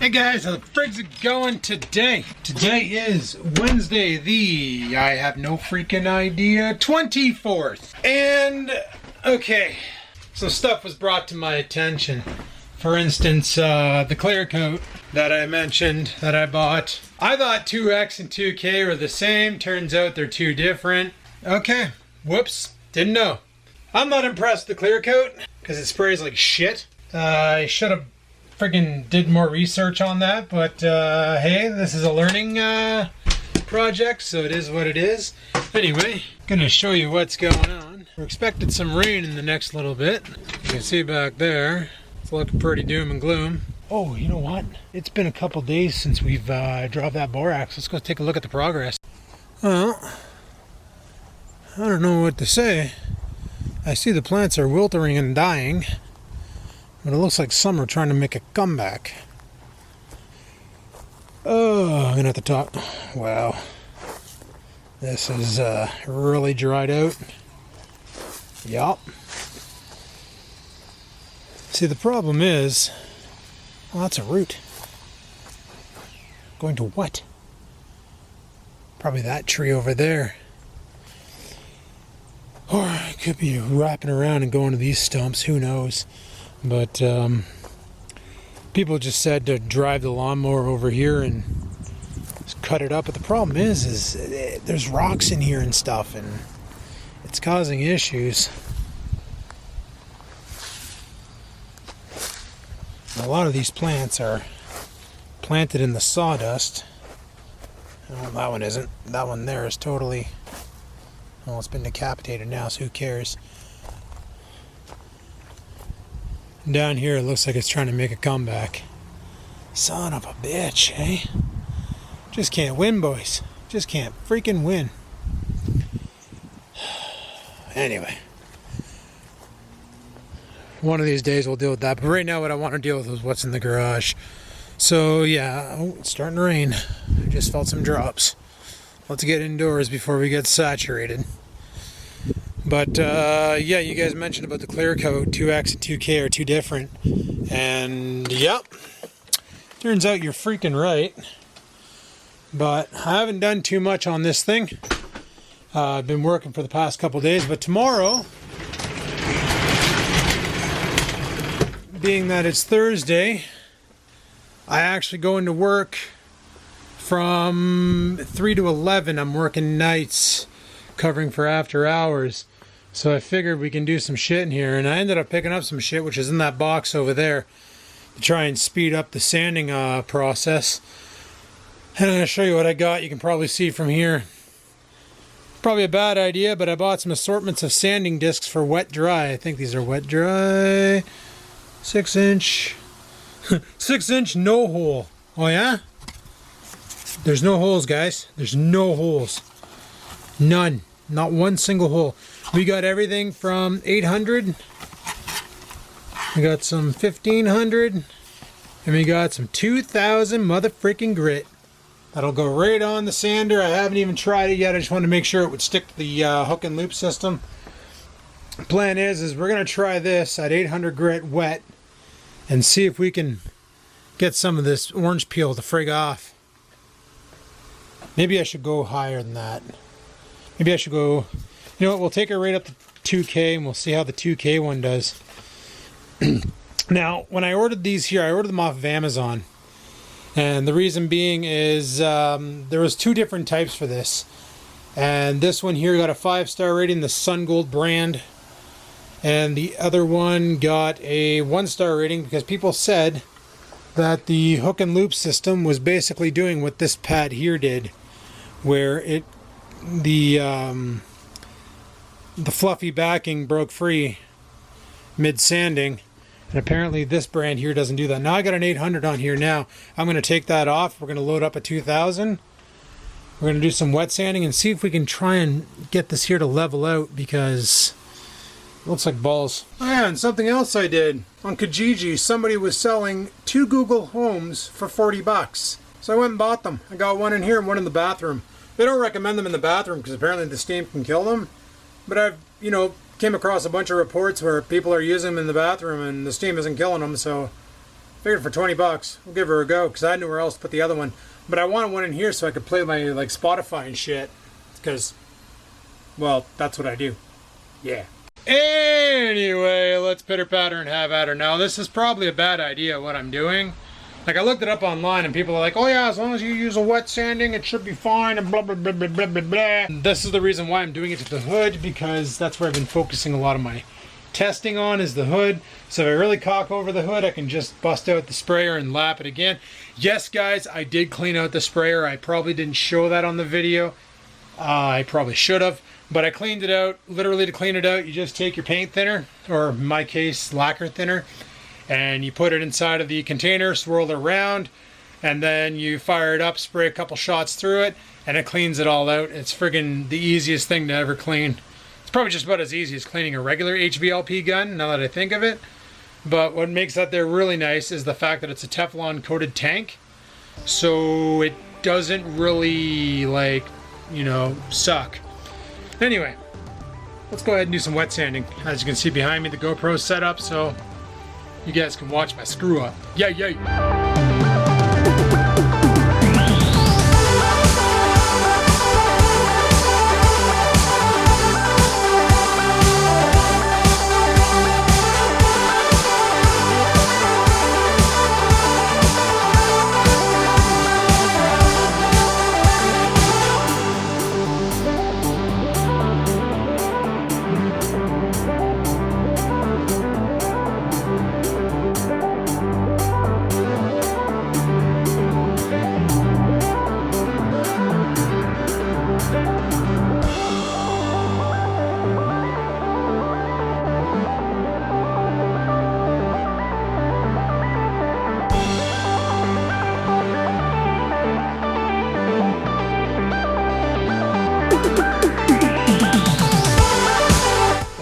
Hey guys, how the frig's it going today? Today is Wednesday, I have no freaking idea, 24th. And, okay, some stuff was brought to my attention. For instance, the clear coat that I mentioned that I bought. I thought 2X and 2K were the same, turns out they're two different. Okay, whoops, didn't know. I'm not impressed with the clear coat, because it sprays like shit. I should have friggin' did more research on that, but hey, this is a learning project, so it is what it is. Anyway, gonna show you what's going on. We're expecting some rain in the next little bit. You can see back there, it's looking pretty doom and gloom. Oh, you know what? It's been a couple days since we've dropped that borax. Let's go take a look at the progress. Well, I don't know what to say. I see the plants are wilting and dying, but it looks like some are trying to make a comeback. Oh, I'm gonna have to talk. Wow. This is really dried out. Yup. See, the problem is, well, that's a root. Going to what? Probably that tree over there. Or it could be wrapping around and going to these stumps, who knows. But people just said to drive the lawnmower over here and just cut it up. But the problem is there's rocks in here and stuff, and it's causing issues. A lot of these plants are planted in the sawdust. Well, that one isn't. That one there is totally... Well, it's been decapitated now, so who cares? Down here, it looks like it's trying to make a comeback. Son of a bitch, eh? Just can't win, boys. Just can't freaking win. Anyway. One of these days we'll deal with that. But right now what I want to deal with is what's in the garage. So, yeah. Oh, it's starting to rain. I just felt some drops. Let's get indoors before we get saturated. But, yeah, you guys mentioned about the clear coat. 2X and 2K are two different. And, yep. Turns out you're freaking right. But I haven't done too much on this thing. I've been working for the past couple days. But tomorrow, being that it's Thursday, I actually go into work from 3 to 11. I'm working nights, covering for after hours. So I figured we can do some shit in here, and I ended up picking up some shit which is in that box over there to try and speed up the sanding process. And I'm going to show you what I got. You can probably see from here. Probably a bad idea, but I bought some assortments of sanding discs for wet dry. I think these are wet dry. 6-inch. 6-inch no hole. Oh yeah? There's no holes, guys. There's no holes. None. Not one single hole. We got everything from 800. We got some 1500. And we got some 2000 motherfreaking grit. That'll go right on the sander. I haven't even tried it yet. I just wanted to make sure it would stick to the hook and loop system. Plan is we're going to try this at 800 grit wet and see if we can get some of this orange peel to frig off. Maybe I should go higher than that. Maybe I should go... You know what, we'll take it right up to 2K and we'll see how the 2K one does. Now, when I ordered these here, I ordered them off of Amazon. And the reason being is there was two different types for this. And this one here got a 5-star rating, the Sun Gold brand. And the other one got a 1-star rating because people said that the hook and loop system was basically doing what this pad here did, where the fluffy backing broke free mid sanding, and apparently this brand here doesn't do that. Now I got an 800 on here. Now I'm going to take that off. We're going to load up a 2000. We're going to do some wet sanding and see if we can try and get this here to level out, because it looks like balls. Oh yeah, and something else I did on Kijiji, somebody was selling 2 Google Homes for 40 bucks. So I went and bought them. I got one in here and one in the bathroom. They don't recommend them in the bathroom because apparently the steam can kill them. But I've, came across a bunch of reports where people are using them in the bathroom and the steam isn't killing them, so Figured for 20 bucks, we'll give her a go because I had nowhere else to put the other one. But I wanted one in here so I could play my like Spotify and shit. Because, well, that's what I do. Yeah. Anyway, let's pitter patter and have at her. Now, this is probably a bad idea what I'm doing. Like, I looked it up online and people are like, oh yeah, as long as you use a wet sanding, it should be fine and blah, blah, blah, blah, blah, blah, blah. And this is the reason why I'm doing it to the hood, because that's where I've been focusing a lot of my testing on is the hood. So if I really cock over the hood, I can just bust out the sprayer and lap it again. Yes, guys, I did clean out the sprayer. I probably didn't show that on the video. I probably should have, but I cleaned it out. Literally, to clean it out, you just take your paint thinner, or in my case, lacquer thinner, and you put it inside of the container, swirl it around, and then you fire it up, spray a couple shots through it, and it cleans it all out. It's friggin' the easiest thing to ever clean. It's probably just about as easy as cleaning a regular HVLP gun, now that I think of it. But what makes that there really nice is the fact that it's a Teflon coated tank, so it doesn't really, like, you know, suck. Anyway, let's go ahead and do some wet sanding. As you can see behind me, the GoPro's set up so you guys can watch my screw up. Yeah, yeah.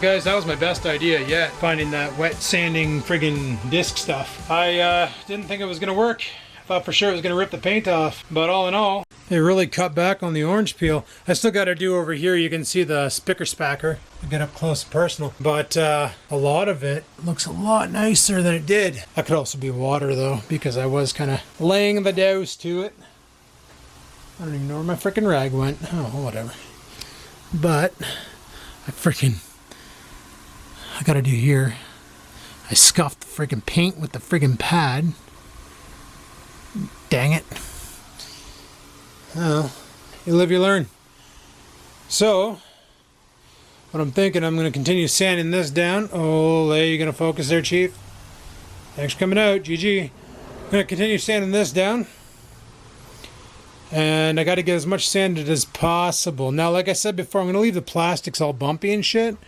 Guys, that was my best idea yet, finding that wet sanding friggin' disc stuff. I didn't think it was gonna work. I thought for sure it was gonna rip the paint off, but all in all, it really cut back on the orange peel. I still gotta do over here, you can see the spicker spacker, get up close and personal, but a lot of it looks a lot nicer than it did. That could also be water though, because I was kind of laying the douse to it. I don't even know where my frickin' rag went. Oh, whatever. But I gotta do here. I scuffed the friggin' paint with the friggin' pad. Dang it. Well, you live, you learn. So, what I'm thinking, I'm gonna continue sanding this down. Oh, you gonna focus there, Chief? Thanks for coming out, GG. I'm gonna continue sanding this down. And I gotta get as much sanded as possible. Now, like I said before, I'm gonna leave the plastics all bumpy and shit,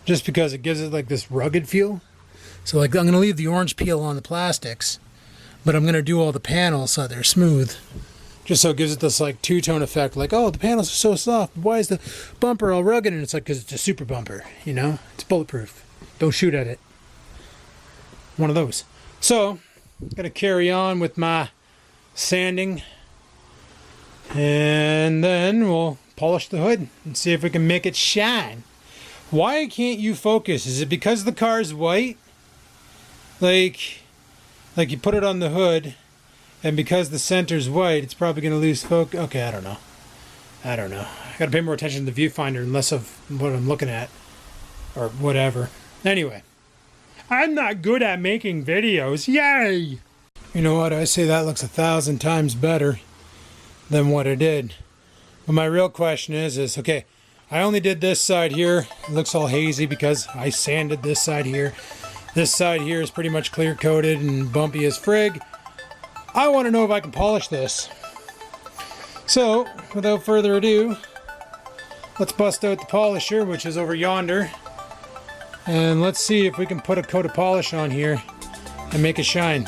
just because it gives it like this rugged feel. So like I'm gonna leave the orange peel on the plastics, but I'm gonna do all the panels so they're smooth, just so it gives it this like two-tone effect, like, oh, the panels are so soft, why is the bumper all rugged? And it's like, because it's a super bumper, you know, it's bulletproof, don't shoot at it, one of those. So I'm gonna carry on with my sanding, and then we'll polish the hood and see if we can make it shine. Why can't you focus? Is it because the car's white? Like you put it on the hood, and because the center's white, it's probably going to lose focus. Okay, I don't know. I got to pay more attention to the viewfinder and less of what I'm looking at, or whatever. Anyway, I'm not good at making videos. Yay! You know what? I say that looks 1,000 times better than what it did. But my real question is okay, I only did this side here. It looks all hazy because I sanded this side here. This side here is pretty much clear coated and bumpy as frig. I want to know if I can polish this. So, without further ado, let's bust out the polisher, which is over yonder. And let's see if we can put a coat of polish on here and make it shine.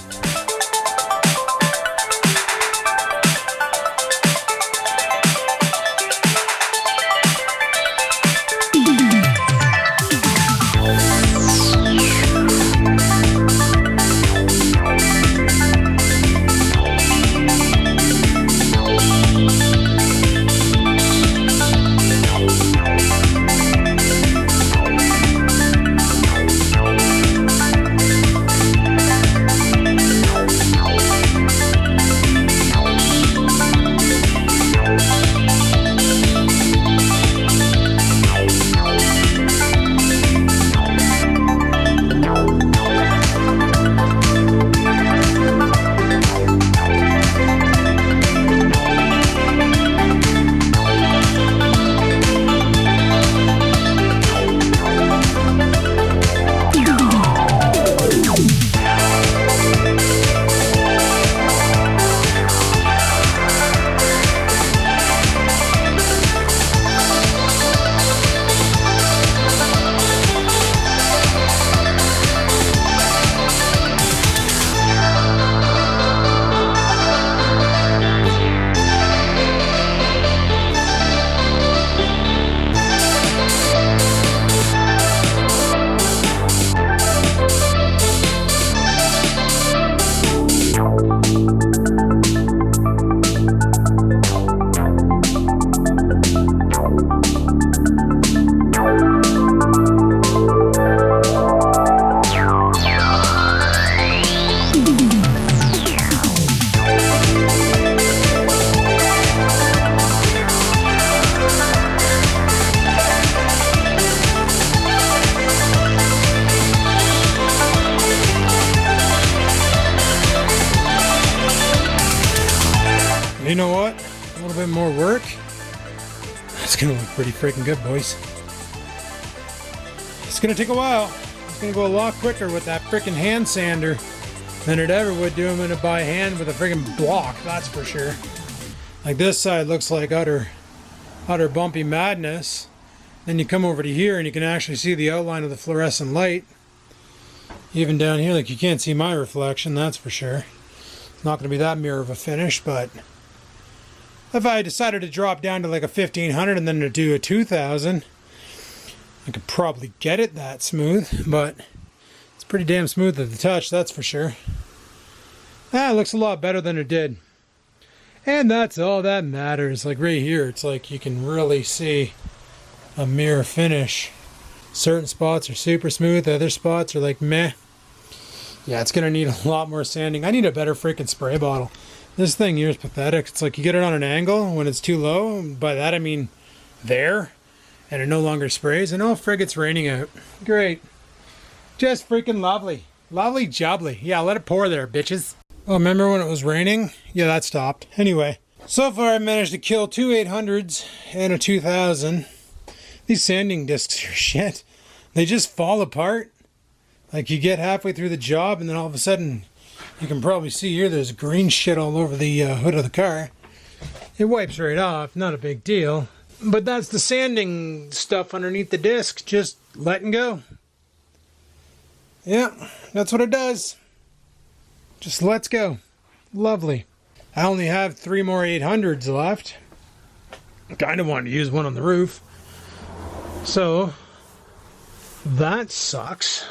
You know what? A little bit more work. It's gonna look pretty freaking good, boys. It's gonna take a while. It's gonna go a lot quicker with that freaking hand sander than it ever would doing it by hand with a freaking block, that's for sure. Like this side looks like utter bumpy madness. Then you come over to here and you can actually see the outline of the fluorescent light. Even down here, like you can't see my reflection, that's for sure. It's not gonna be that mirror of a finish, but if I decided to drop down to like a 1500 and then to do a 2000, I could probably get it that smooth, but it's pretty damn smooth at the touch, that's for sure. It looks a lot better than it did. And that's all that matters. Like right here, it's like you can really see a mirror finish. Certain spots are super smooth, other spots are like meh. Yeah, it's gonna need a lot more sanding. I need a better freaking spray bottle. This thing here is pathetic. It's like you get it on an angle when it's too low. By that I mean there. And it no longer sprays. And oh frig, it's raining out. Great. Just freaking lovely. Lovely jubbly. Yeah, let it pour there, bitches. Oh, remember when it was raining? Yeah, that stopped. Anyway, so far I managed to kill 2 800s and a 2000. These sanding discs are shit. They just fall apart. Like you get halfway through the job and then all of a sudden, you can probably see here there's green shit all over the hood of the car. It wipes right off, not a big deal. But that's the sanding stuff underneath the disc, just letting go. Yeah, that's what it does. Just lets go. Lovely. I only have 3 more 800s left. Kind of wanted to use one on the roof. So, that sucks.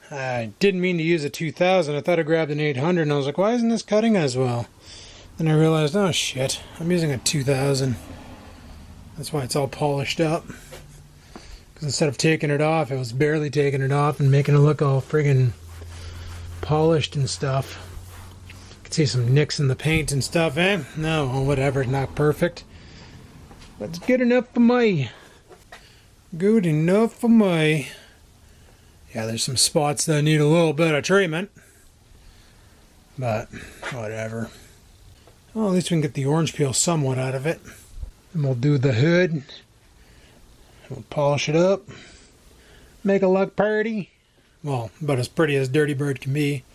I didn't mean to use a 2000. I thought I grabbed an 800 and I was like, why isn't this cutting as well? Then I realized, oh shit, I'm using a 2000. That's why it's all polished up. Because instead of taking it off, it was barely taking it off and making it look all friggin' polished and stuff. You can see some nicks in the paint and stuff, eh? No, whatever, not perfect. But it's good enough for me. Good enough for me. Yeah, there's some spots that need a little bit of treatment. But, whatever. Well, at least we can get the orange peel somewhat out of it. And we'll do the hood. We'll polish it up. Make it look pretty. Well, about as pretty as Dirty Bird can be.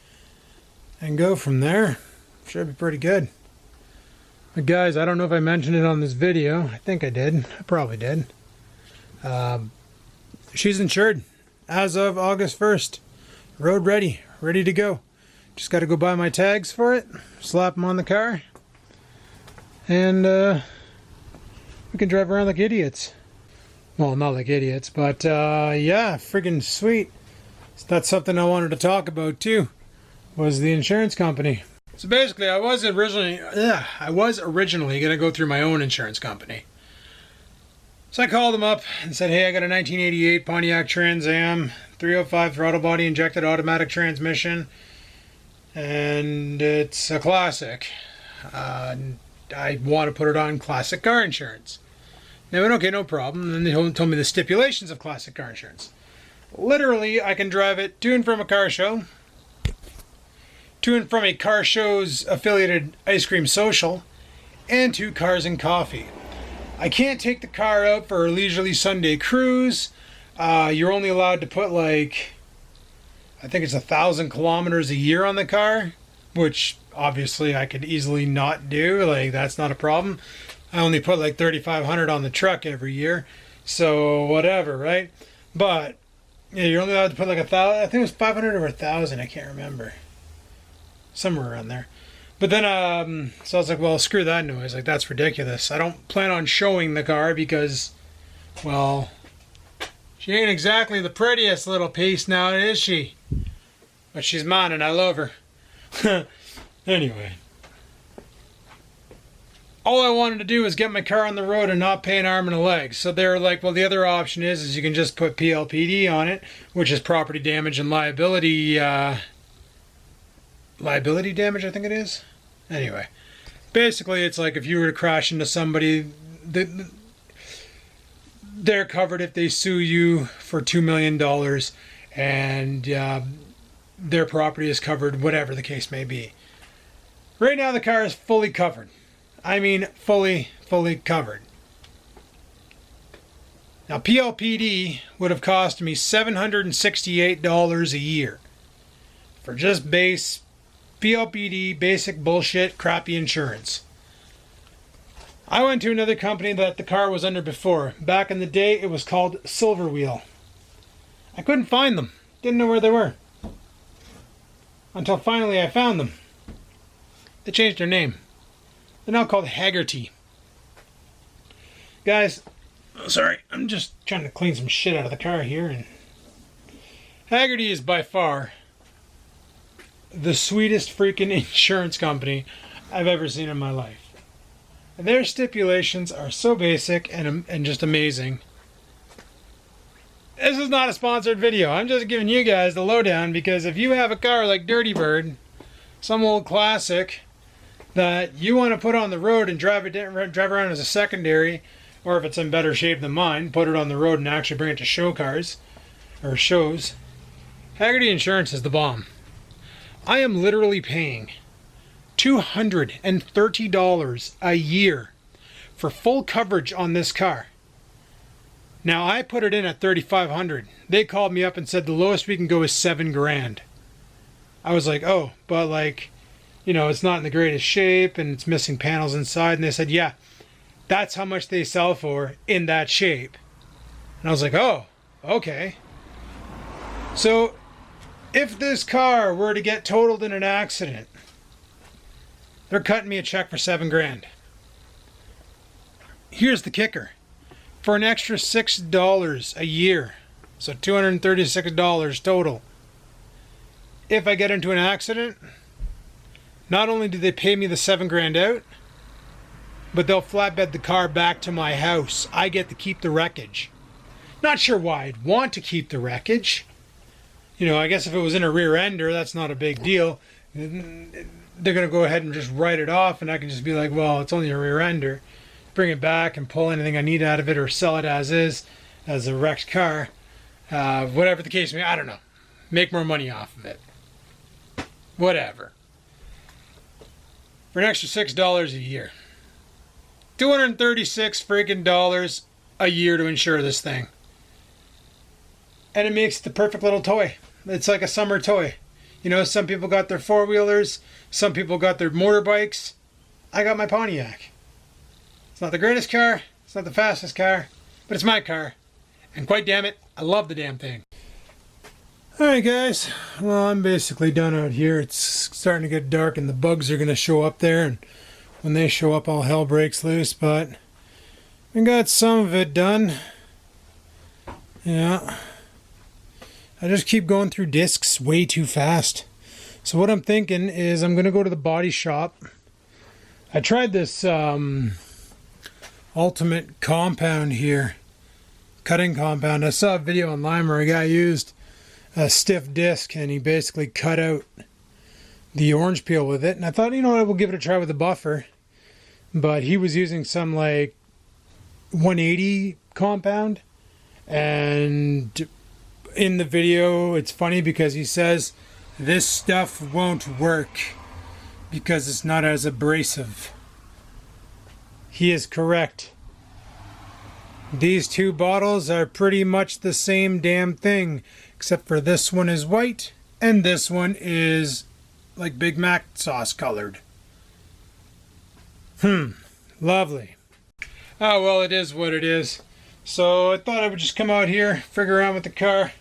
And go from there. Should be pretty good. But guys, I don't know if I mentioned it on this video. I think I did. I probably did. She's insured as of August 1st. Road ready. Ready to go. Just got to go buy my tags for it. Slap them on the car. And we can drive around like idiots. Well, not like idiots, but yeah, friggin' sweet. That's something I wanted to talk about too, was the insurance company. So basically, I was originally going to go through my own insurance company. So I called them up and said, hey, I got a 1988 Pontiac Trans Am, 305 throttle body injected automatic transmission, and it's a classic. I want to put it on classic car insurance. They went, okay, no problem. And then they told me the stipulations of classic car insurance. Literally, I can drive it to and from a car show, to and from a car show's affiliated ice cream social, and to Cars and Coffee. I can't take the car out for a leisurely Sunday cruise. You're only allowed to put like, I think it's 1,000 kilometers a year on the car, which obviously I could easily not do. Like, that's not a problem. I only put like 3,500 on the truck every year, so whatever, right? But yeah, you're only allowed to put like 1,000. I think it was 500 or 1,000. I can't remember. Somewhere around there. But then, so I was like, well, screw that noise. Like, that's ridiculous. I don't plan on showing the car because, well, she ain't exactly the prettiest little piece now, is she? But she's mine and I love her. Anyway. All I wanted to do was get my car on the road and not pay an arm and a leg. So they were like, well, the other option is you can just put PLPD on it, which is property damage and liability damage, I think it is. Anyway, basically it's like if you were to crash into somebody, they're covered if they sue you for $2 million and their property is covered, whatever the case may be. Right now the car is fully covered. I mean fully covered. Now PLPD would have cost me $768 a year for just base PLPD, basic bullshit, crappy insurance. I went to another company that the car was under before. Back in the day, it was called Silverwheel. I couldn't find them. Didn't know where they were. Until finally I found them. They changed their name. They're now called Haggerty. Guys, sorry, I'm just trying to clean some shit out of the car here. And Haggerty is by far the sweetest freaking insurance company I've ever seen in my life. Their stipulations are so basic and just amazing. This is not a sponsored video. I'm just giving you guys the lowdown because if you have a car like Dirty Bird, some old classic that you want to put on the road and drive around as a secondary, or if it's in better shape than mine, put it on the road and actually bring it to show cars or shows, Haggerty Insurance is the bomb. I am literally paying $230 a year for full coverage on this car. Now I put it in at $3,500. They called me up and said the lowest we can go is $7,000. I was like, oh, but like, you know, it's not in the greatest shape and it's missing panels inside. And they said, yeah, that's how much they sell for in that shape. And I was like, oh, okay. So if this car were to get totaled in an accident, they're cutting me a check for $7,000. Here's the kicker. For an extra $6 a year, so $236 total, if I get into an accident, not only do they pay me the $7,000 out, but they'll flatbed the car back to my house. I get to keep the wreckage. Not sure why I'd want to keep the wreckage. You know, I guess if it was in a rear ender, that's not a big deal. They're going to go ahead and just write it off, and I can just be like, well, it's only a rear ender. Bring it back and pull anything I need out of it, or sell it as is, as a wrecked car. Whatever the case may be, I don't know. Make more money off of it. Whatever. For an extra $6 a year. $236 freaking dollars a year to insure this thing. And it makes the perfect little toy. It's like a summer toy. You know, some people got their four-wheelers, some people got their motorbikes. I got my Pontiac. It's not the greatest car, it's not the fastest car, but it's my car. And quite damn it, I love the damn thing. Alright guys, well I'm basically done out here. It's starting to get dark and the bugs are going to show up there, and when they show up all hell breaks loose, but we got some of it done. Yeah. I just keep going through discs way too fast. So what I'm thinking is I'm going to go to the body shop. I tried this ultimate compound here. Cutting compound. I saw a video online where a guy used a stiff disc and he basically cut out the orange peel with it. And I thought, you know what, we'll give it a try with a buffer. But he was using some like 180 compound. And in the video, it's funny because he says this stuff won't work because it's not as abrasive. He is correct. These two bottles are pretty much the same damn thing, except for this one is white and this one is like Big Mac sauce colored. Lovely. Oh well, it is what it is. So I thought I would just come out here, figure around with the car,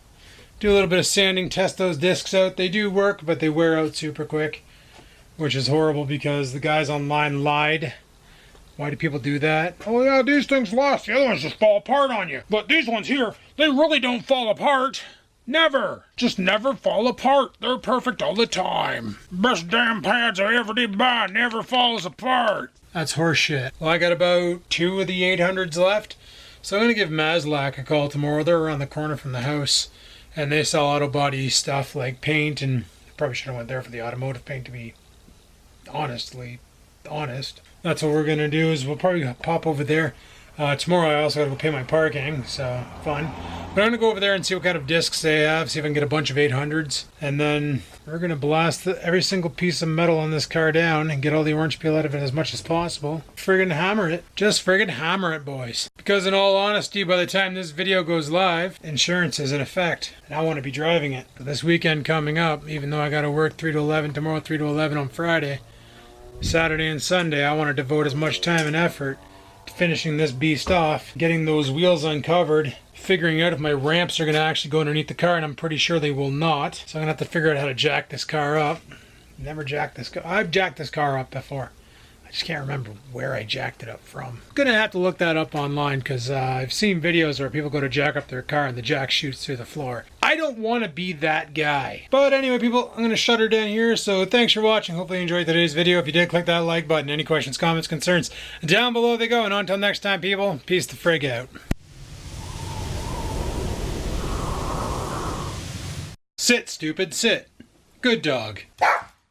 do a little bit of sanding, test those discs out. They do work, but they wear out super quick, which is horrible because the guys online lied. Why do people do that? Oh yeah, these things last. The other ones just fall apart on you. But these ones here, they really don't fall apart. Never. Just never fall apart. They're perfect all the time. Best damn pads I ever did buy. Never falls apart. That's horseshit. Well, I got about 2 of the 800s left. So I'm going to give Maslac a call tomorrow. They're around the corner from the house. And they sell auto body stuff like paint. And probably should have went there for the automotive paint, to be honest. That's what we're going to do is we'll probably pop over there. Tomorrow I also gotta go pay my parking, so fun. But I'm gonna go over there and see what kind of discs they have, see if I can get a bunch of 800s. And then we're gonna blast every single piece of metal on this car down and get all the orange peel out of it as much as possible. Friggin' hammer it. Just friggin' hammer it, boys. Because in all honesty, by the time this video goes live, insurance is in effect. And I want to be driving it. But this weekend coming up, even though I gotta work 3 to 11 tomorrow, 3 to 11 on Friday, Saturday and Sunday, I want to devote as much time and effort to finishing this beast off, getting those wheels uncovered, figuring out if my ramps are going to actually go underneath the car, and I'm pretty sure they will not. So I'm going to have to figure out how to jack this car up. Never jacked this car. I've jacked this car up before. I just can't remember where I jacked it up from. I'm going to have to look that up online because I've seen videos where people go to jack up their car and the jack shoots through the floor. I don't want to be that guy. But anyway, people, I'm going to shut her down here. So thanks for watching. Hopefully you enjoyed today's video. If you did, click that like button. Any questions, comments, concerns, down below they go. And until next time, people, peace the frig out. Sit, stupid, sit. Good dog.